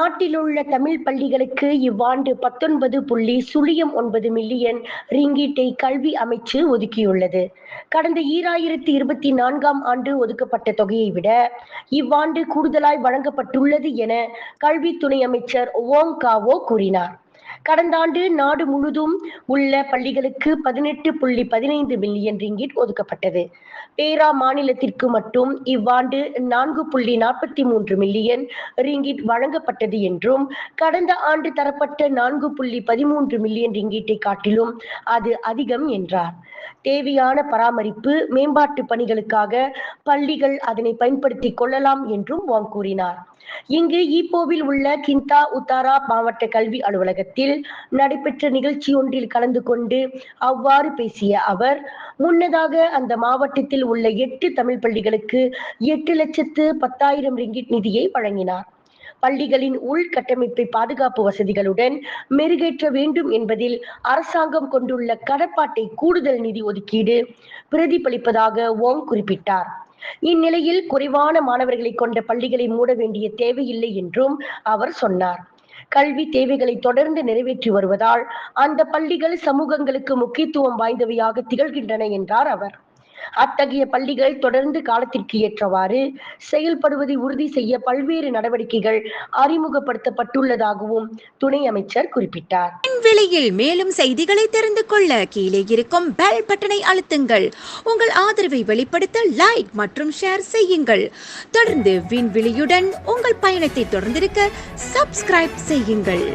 நாட்டிலுள்ள தமிழ் பள்ளிகளுக்கு இவ்வாண்டு 19.09 மில்லியன் ரிங்கிட்டை கல்வி அமைச்சு ஒதுக்கியுள்ளது. கடந்த 2024ஆம் ஆண்டு ஒதுக்கப்பட்ட தொகையை விட இவ்வாண்டு கூடுதலாய் வழங்கப்பட்டுள்ளது என கல்வி துணை அமைச்சர் ஓங் காவோ கூறினார். கடந்த ஆண்டு நாடு முழுதும் உள்ள பள்ளிகளுக்கு 18.15 மில்லியன் ரிங்கிட் ஒதுக்கப்பட்டது. பேரா மாநிலத்திற்கு மட்டும் இவ்வாண்டு 4.43 மில்லியன் ரிங்கிட் வழங்கப்பட்டது என்றும், கடந்த ஆண்டு தரப்பட்ட 4.13 மில்லியன் ரிங்கிட்டை காட்டிலும் அது அதிகம் என்றார். தேவையான பராமரிப்பு, மேம்பாட்டு பணிகளுக்காக பள்ளிகள் அதனை பயன்படுத்திக் கொள்ளலாம் என்றும் வாங் கூறினார். இங்கு ஈப்போவில் உள்ள கிந்தா உத்தாரா மாவட்ட கல்வி அலுவலகத்தில் நடைபெற்ற நிகழ்ச்சியொன்றில் கலந்து கொண்டு அவ்வாறு பேசிய அவர், முன்னதாக அந்த மாவட்டத்தில் உள்ள 8 தமிழ் பள்ளிகளுக்கு 8,10,000 ரிங்கிட் நிதியை வழங்கினார். பள்ளிகளின் உள்கட்டமைப்பை பாதுகாப்பு வசதிகளுடன் மெருகேற்ற வேண்டும் என்பதில் அரசாங்கம் கொண்டுள்ள கடப்பாட்டை கூடுதல் நிதி ஒதுக்கீடு பிரதிபலிப்பதாக ஓங் குறிப்பிட்டார். இந்நிலையில் குறைவான மாணவர்களை கொண்ட பள்ளிகளை மூட வேண்டிய தேவையில்லை என்றும் அவர் சொன்னார். கல்வி தேவைகளை தொடர்ந்து நிறைவேற்றி வருவதால் அந்த பள்ளிகள் சமூகங்களுக்கு முக்கியத்துவம் வாய்ந்தவையாக திகழ்கின்றன என்றார் அவர். அத்தகைய பள்ளிகள் தொடர்ந்து காலத்திற்கு ஏற்றவாறு செயல்படுவதை உறுதி செய்ய பல்வேறு நடவடிக்கைகள் அறிமுகப்படுத்தப்பட்டுள்ளதாகவும் துணை அமைச்சர் குறிப்பிட்டார். விலையில் மேலும் செய்திகளை தெரிந்து கொள்ள கீழே இருக்கும் பெல் பட்டனை அழுத்துங்கள். உங்கள் ஆதரவை வெளிப்படுத்த லைக் மற்றும் ஷேர் செய்யுங்கள். தொடர்ந்து விண்வெளியுடன் உங்கள் பயணத்தை தொடர்ந்திருக்க சப்ஸ்கிரைப் செய்யுங்கள்.